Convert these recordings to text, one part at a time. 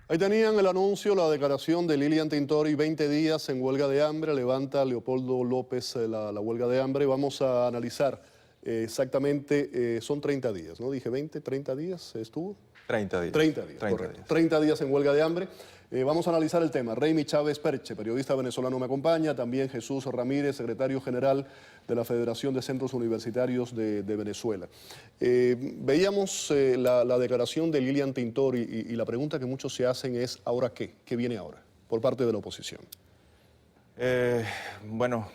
Ahí tenían el anuncio, la declaración de Lilian Tintori, 20 días en huelga de hambre, levanta Leopoldo López la huelga de hambre. Vamos a analizar exactamente, son 30 días, ¿no? Dije 20, 30 días estuvo. 30 días. 30 días, 30 correcto. días. 30 días en huelga de hambre. Vamos a analizar el tema. Raimi Chávez Perche, periodista venezolano, me acompaña. También Jesús Ramírez, secretario general de la Federación de Centros Universitarios de Venezuela. Veíamos la declaración de Lilian Tintori y la pregunta que muchos se hacen es, ¿ahora qué? ¿Qué viene ahora? Por parte de la oposición. Bueno,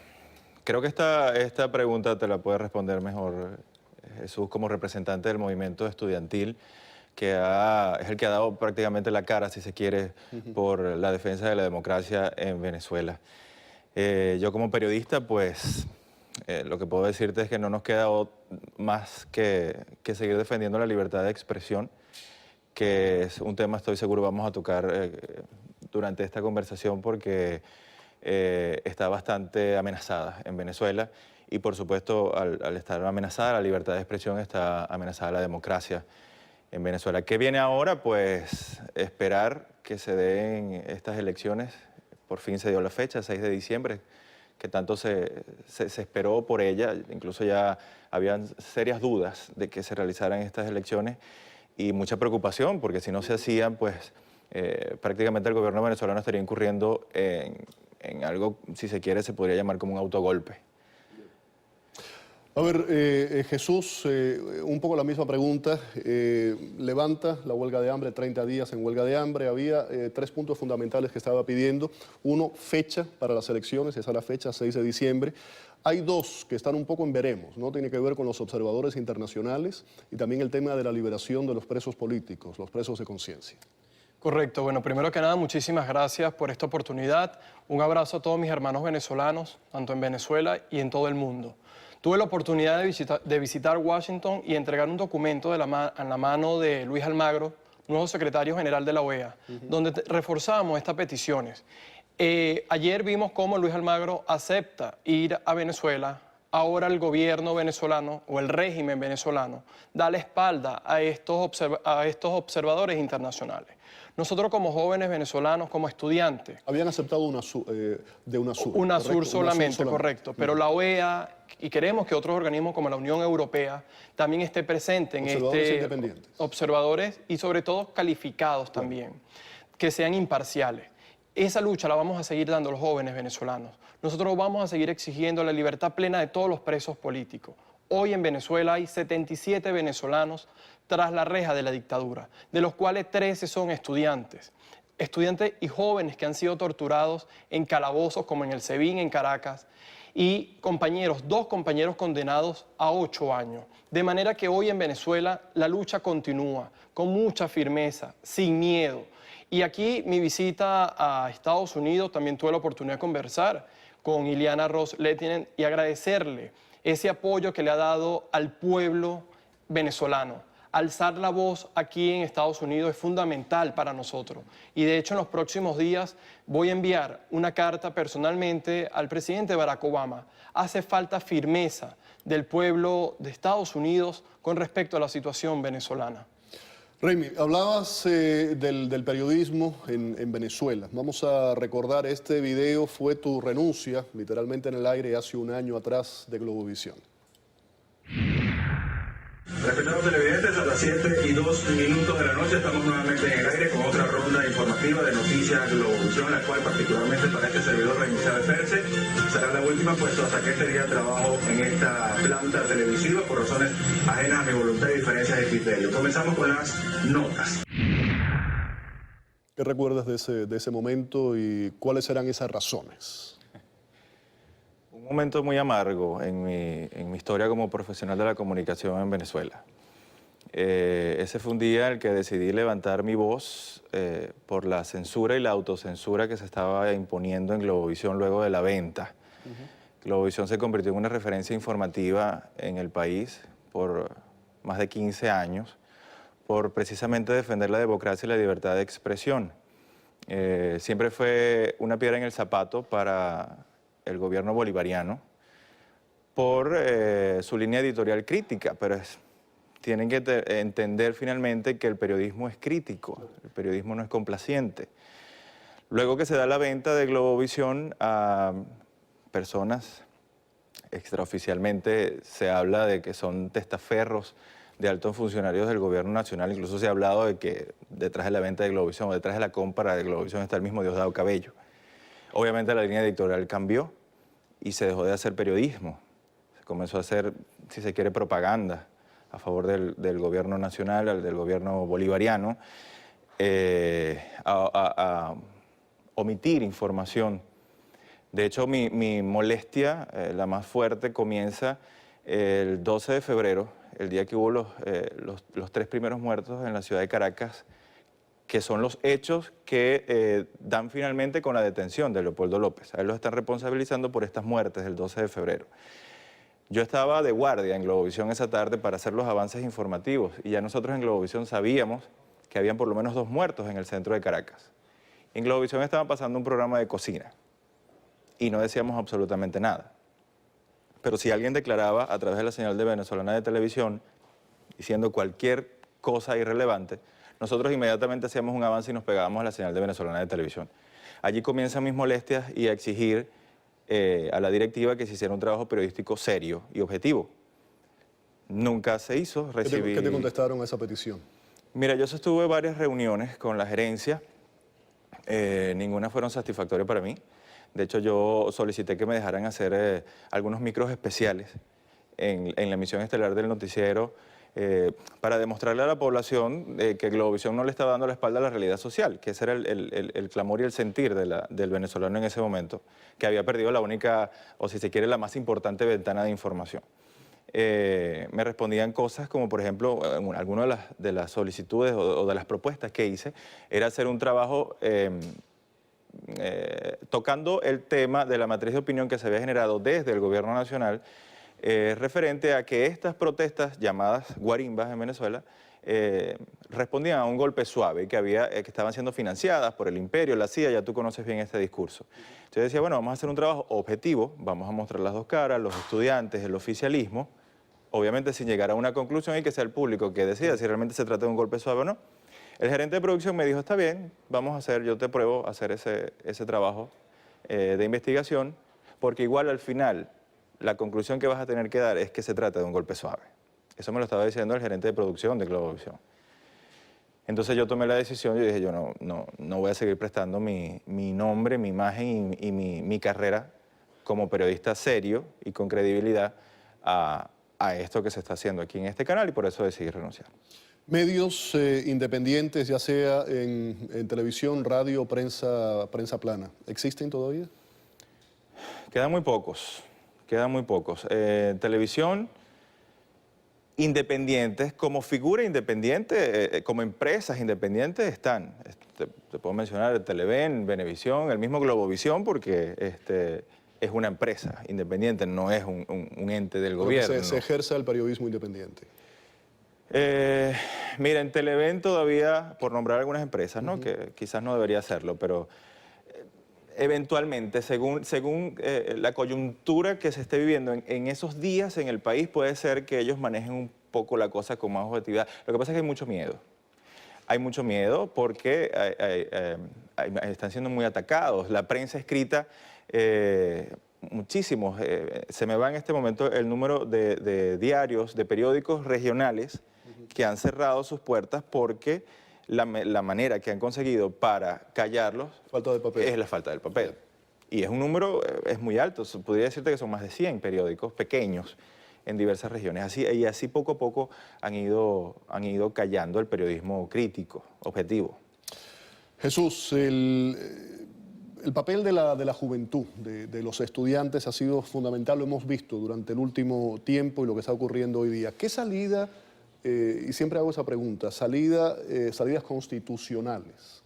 creo que esta pregunta te la puede responder mejor Jesús como representante del movimiento estudiantil, que es el que ha dado prácticamente la cara, si se quiere, por la defensa de la democracia en Venezuela. Yo como periodista, pues, lo que puedo decirte es que no nos queda más que seguir defendiendo la libertad de expresión, que es un tema, estoy seguro, vamos a tocar durante esta conversación porque está bastante amenazada en Venezuela y, por supuesto, al estar amenazada la libertad de expresión, está amenazada la democracia en Venezuela. ¿Qué viene ahora? Pues esperar que se den estas elecciones. Por fin se dio la fecha, 6 de diciembre, que tanto se esperó por ella. Incluso ya habían serias dudas de que se realizaran estas elecciones y mucha preocupación, porque si no se hacían, pues prácticamente el gobierno venezolano estaría incurriendo en algo, si se quiere, se podría llamar como un autogolpe. A ver, Jesús, un poco la misma pregunta. Levanta la huelga de hambre, 30 días en huelga de hambre. Había 3 puntos fundamentales que estaba pidiendo. Uno, fecha para las elecciones, esa es la fecha, 6 de diciembre. Hay 2 que están un poco en veremos, ¿no? Tiene que ver con los observadores internacionales y también el tema de la liberación de los presos políticos, los presos de conciencia. Correcto. Bueno, primero que nada, muchísimas gracias por esta oportunidad. Un abrazo a todos mis hermanos venezolanos, tanto en Venezuela y en todo el mundo. Tuve la oportunidad de visitar Washington y entregar un documento en la mano de Luis Almagro, nuevo secretario general de la OEA, donde reforzamos estas peticiones. Ayer vimos cómo Luis Almagro acepta ir a Venezuela. Ahora el gobierno venezolano o el régimen venezolano da la espalda a estos observadores internacionales. Nosotros como jóvenes venezolanos, como estudiantes... Habían aceptado de UNASUR. UNASUR solamente, correcto. Pero la OEA, y queremos que otros organismos como la Unión Europea también esté presente en observadores independientes. Observadores y sobre todo calificados también, que sean imparciales. Esa lucha la vamos a seguir dando los jóvenes venezolanos. Nosotros vamos a seguir exigiendo la libertad plena de todos los presos políticos. Hoy en Venezuela hay 77 venezolanos tras la reja de la dictadura, de los cuales 13 son estudiantes. Estudiantes y jóvenes que han sido torturados en calabozos como en el SEBIN en Caracas y compañeros, 2 compañeros condenados a 8 años. De manera que hoy en Venezuela la lucha continúa con mucha firmeza, sin miedo. Y aquí mi visita a Estados Unidos, también tuve la oportunidad de conversar con Ileana Ros-Lehtinen y agradecerle ese apoyo que le ha dado al pueblo venezolano. Alzar la voz aquí en Estados Unidos es fundamental para nosotros. Y de hecho en los próximos días voy a enviar una carta personalmente al presidente Barack Obama. Hace falta firmeza del pueblo de Estados Unidos con respecto a la situación venezolana. Raimi, hablabas del periodismo en Venezuela. Vamos a recordar, este video fue tu renuncia, literalmente en el aire, hace un año atrás de Globovisión. Respetados televidentes, a las 7:02 de la noche estamos nuevamente en el aire con otra ronda informativa de Noticias Globovisión, la cual particularmente para este servidor Raimi Chávez Perche será la última, puesto hasta que este día trabajo en esta planta televisiva por razones ajenas a mi voluntad y diferencias de criterio. Comenzamos con las notas. ¿Qué recuerdas de ese momento y cuáles serán esas razones? Un momento muy amargo en mi historia como profesional de la comunicación en Venezuela. Ese fue un día en el que decidí levantar mi voz por la censura y la autocensura que se estaba imponiendo en Globovisión luego de la venta. Globovisión se convirtió en una referencia informativa en el país por más de 15 años, por precisamente defender la democracia y la libertad de expresión. Siempre fue una piedra en el zapato para el gobierno bolivariano por su línea editorial crítica, pero tienen que entender finalmente que el periodismo es crítico, el periodismo no es complaciente. Luego que se da la venta de Globovisión a personas, extraoficialmente se habla de que son testaferros de altos funcionarios del gobierno nacional, incluso se ha hablado de que detrás de la venta de Globovisión o detrás de la compra de Globovisión está el mismo Diosdado Cabello. Obviamente la línea editorial cambió y se dejó de hacer periodismo, se comenzó a hacer, si se quiere, propaganda a favor del gobierno nacional, del gobierno bolivariano, a omitir información. De hecho, mi molestia, la más fuerte, comienza el 12 de febrero, el día que hubo los 3 primeros muertos en la ciudad de Caracas, que son los hechos que dan finalmente con la detención de Leopoldo López. A él lo están responsabilizando por estas muertes del 12 de febrero. Yo estaba de guardia en Globovisión esa tarde para hacer los avances informativos y ya nosotros en Globovisión sabíamos que habían por lo menos 2 muertos en el centro de Caracas. En Globovisión estaban pasando un programa de cocina y no decíamos absolutamente nada. Pero si alguien declaraba a través de la señal de venezolana de televisión diciendo cualquier cosa irrelevante, nosotros inmediatamente hacíamos un avance y nos pegábamos a la señal de venezolana de televisión. Allí comienzan mis molestias y a exigir a la directiva que se hiciera un trabajo periodístico serio y objetivo. Nunca se hizo. ¿Qué te contestaron a esa petición? Mira, yo sostuve varias reuniones con la gerencia, ninguna fueron satisfactorias para mí. De hecho, yo solicité que me dejaran hacer algunos micros especiales en la emisión estelar del noticiero para demostrarle a la población que Globovisión no le estaba dando la espalda a la realidad social, que ese era el clamor y el sentir del venezolano en ese momento, que había perdido la única, o si se quiere, la más importante ventana de información. Me respondían cosas como, por ejemplo, algunas de las solicitudes o de las propuestas que hice, era hacer un trabajo tocando el tema de la matriz de opinión que se había generado desde el gobierno nacional, referente a que estas protestas llamadas guarimbas en Venezuela respondían a un golpe suave que estaban siendo financiadas por el imperio, la CIA, ya tú conoces bien este discurso. Entonces decía, bueno, vamos a hacer un trabajo objetivo, vamos a mostrar las dos caras, los estudiantes, el oficialismo, obviamente sin llegar a una conclusión y que sea el público que decida si realmente se trata de un golpe suave o no. El gerente de producción me dijo, está bien, vamos a hacer, yo te pruebo hacer ese trabajo de investigación, porque igual al final la conclusión que vas a tener que dar es que se trata de un golpe suave. Eso me lo estaba diciendo el gerente de producción de Globovisión. Entonces yo tomé la decisión y dije, yo no voy a seguir prestando mi nombre, mi imagen y mi carrera como periodista serio y con credibilidad a esto que se está haciendo aquí en este canal y por eso decidí renunciar. Medios independientes, ya sea en televisión, radio, prensa plana, ¿existen todavía? Quedan muy pocos. Televisión, independientes, como figura independiente, como empresas independientes están. Te puedo mencionar el Televen, Venevisión, el mismo Globovisión, porque es una empresa independiente, no es un ente del gobierno. Se ejerce el periodismo independiente. Mira, en Televen todavía, por nombrar algunas empresas, ¿no? Que quizás no debería hacerlo, pero eventualmente, según la coyuntura que se esté viviendo en esos días en el país, puede ser que ellos manejen un poco la cosa con más objetividad. Lo que pasa es que hay mucho miedo. Hay mucho miedo porque están siendo muy atacados. La prensa escrita, muchísimos. Se me va en este momento el número de diarios, de periódicos regionales que han cerrado sus puertas porque la manera que han conseguido para callarlos Falta de papel. es la falta del papel. Y es un número, es muy alto, podría decirte que son más de 100 periódicos pequeños en diversas regiones. Y así poco a poco han ido callando el periodismo crítico, objetivo. Jesús, el papel de la juventud, de los estudiantes ha sido fundamental, lo hemos visto durante el último tiempo y lo que está ocurriendo hoy día. ¿Qué salida, y siempre hago esa pregunta, salidas constitucionales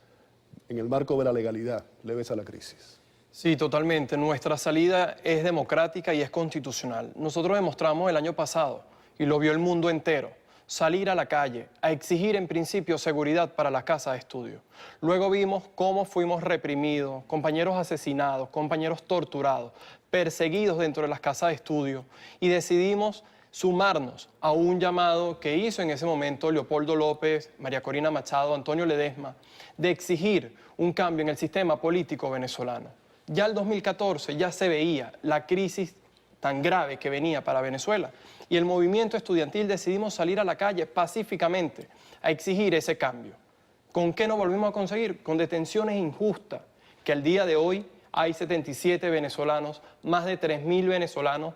en el marco de la legalidad le ves a la crisis? Sí, totalmente. Nuestra salida es democrática y es constitucional. Nosotros demostramos el año pasado, y lo vio el mundo entero, salir a la calle a exigir en principio seguridad para las casas de estudio. Luego vimos cómo fuimos reprimidos, compañeros asesinados, compañeros torturados, perseguidos dentro de las casas de estudio y decidimos sumarnos a un llamado que hizo en ese momento Leopoldo López, María Corina Machado, Antonio Ledesma, de exigir un cambio en el sistema político venezolano. Ya el 2014 ya se veía la crisis tan grave que venía para Venezuela y el movimiento estudiantil decidimos salir a la calle pacíficamente a exigir ese cambio. ¿Con qué nos volvimos a conseguir? Con detenciones injustas, que al día de hoy hay 77 venezolanos, más de 3.000 venezolanos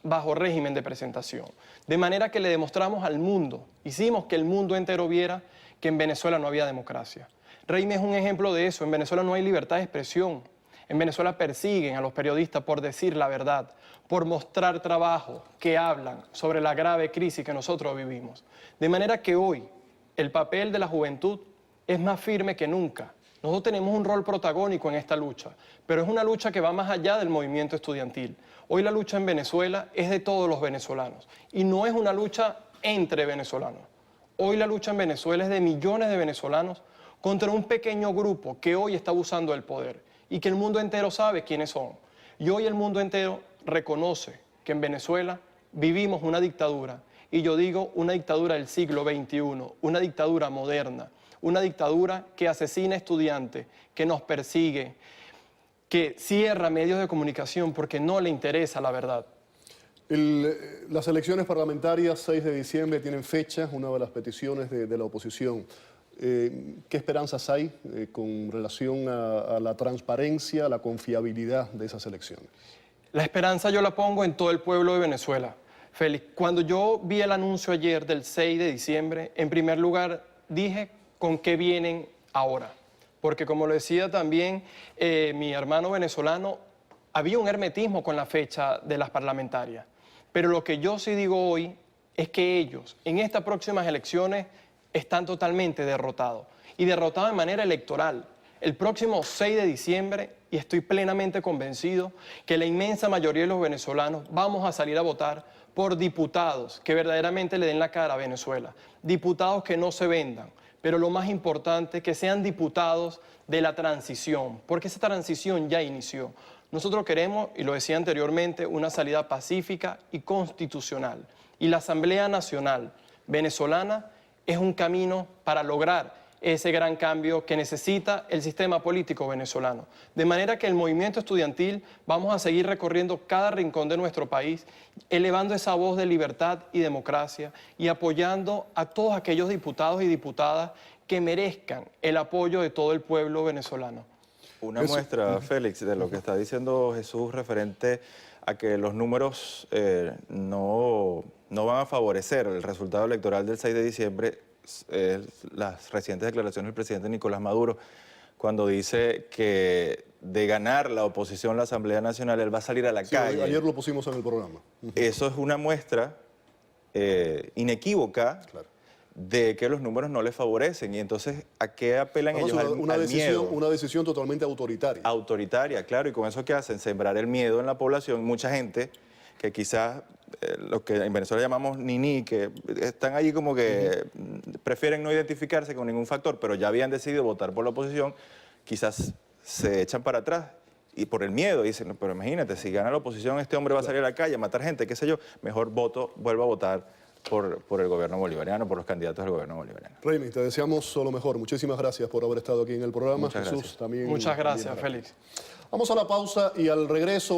bajo régimen de presentación. De manera que le demostramos al mundo, hicimos que el mundo entero viera que en Venezuela no había democracia. Reime es un ejemplo de eso. En Venezuela no hay libertad de expresión. En Venezuela persiguen a los periodistas por decir la verdad, por mostrar trabajo que hablan sobre la grave crisis que nosotros vivimos. De manera que hoy el papel de la juventud es más firme que nunca. Nosotros tenemos un rol protagónico en esta lucha, pero es una lucha que va más allá del movimiento estudiantil. Hoy la lucha en Venezuela es de todos los venezolanos y no es una lucha entre venezolanos. Hoy la lucha en Venezuela es de millones de venezolanos contra un pequeño grupo que hoy está abusando del poder y que el mundo entero sabe quiénes son. Y hoy el mundo entero reconoce que en Venezuela vivimos una dictadura, y yo digo una dictadura del siglo XXI, una dictadura moderna, una dictadura que asesina estudiantes, que nos persigue, que cierra medios de comunicación porque no le interesa la verdad. Las elecciones parlamentarias, 6 de diciembre, tienen fecha, una de las peticiones de la oposición. ¿Qué esperanzas hay con relación a la transparencia, a la confiabilidad de esas elecciones? La esperanza yo la pongo en todo el pueblo de Venezuela. Félix, cuando yo vi el anuncio ayer del 6 de diciembre, en primer lugar dije con qué vienen ahora. Porque como lo decía también mi hermano venezolano, había un hermetismo con la fecha de las parlamentarias. Pero lo que yo sí digo hoy es que ellos, en estas próximas elecciones, están totalmente derrotados. Y derrotados de manera electoral. El próximo 6 de diciembre, y estoy plenamente convencido que la inmensa mayoría de los venezolanos vamos a salir a votar por diputados que verdaderamente le den la cara a Venezuela. Diputados que no se vendan. Pero lo más importante, que sean diputados de la transición, porque esa transición ya inició. Nosotros queremos, y lo decía anteriormente, una salida pacífica y constitucional. Y la Asamblea Nacional venezolana es un camino para lograr ese gran cambio que necesita el sistema político venezolano. De manera que el movimiento estudiantil vamos a seguir recorriendo cada rincón de nuestro país, elevando esa voz de libertad y democracia y apoyando a todos aquellos diputados y diputadas que merezcan el apoyo de todo el pueblo venezolano. Una muestra, Félix, de lo que está diciendo Jesús referente a que los números no van a favorecer el resultado electoral del 6 de diciembre, las recientes declaraciones del presidente Nicolás Maduro, cuando dice que de ganar la oposición a la Asamblea Nacional, él va a salir a la calle. Ayer lo pusimos en el programa. Eso es una muestra inequívoca de que los números no les favorecen. Y entonces, ¿a qué apelan ellos? Al miedo. Una decisión totalmente autoritaria. Autoritaria, claro. ¿Y con eso qué hacen? Sembrar el miedo en la población. Mucha gente que quizás, lo que en Venezuela llamamos niní, que están allí como que prefieren no identificarse con ningún factor, pero ya habían decidido votar por la oposición, quizás se echan para atrás y por el miedo dicen, no, pero imagínate, si gana la oposición, este hombre va a salir a la calle a matar gente, qué sé yo, mejor vuelvo a votar por el gobierno bolivariano, por los candidatos del gobierno bolivariano. Reimi, te deseamos lo mejor. Muchísimas gracias por haber estado aquí en el programa. Muchas Jesús, gracias. también. Muchas gracias, Félix. Vamos a la pausa y al regreso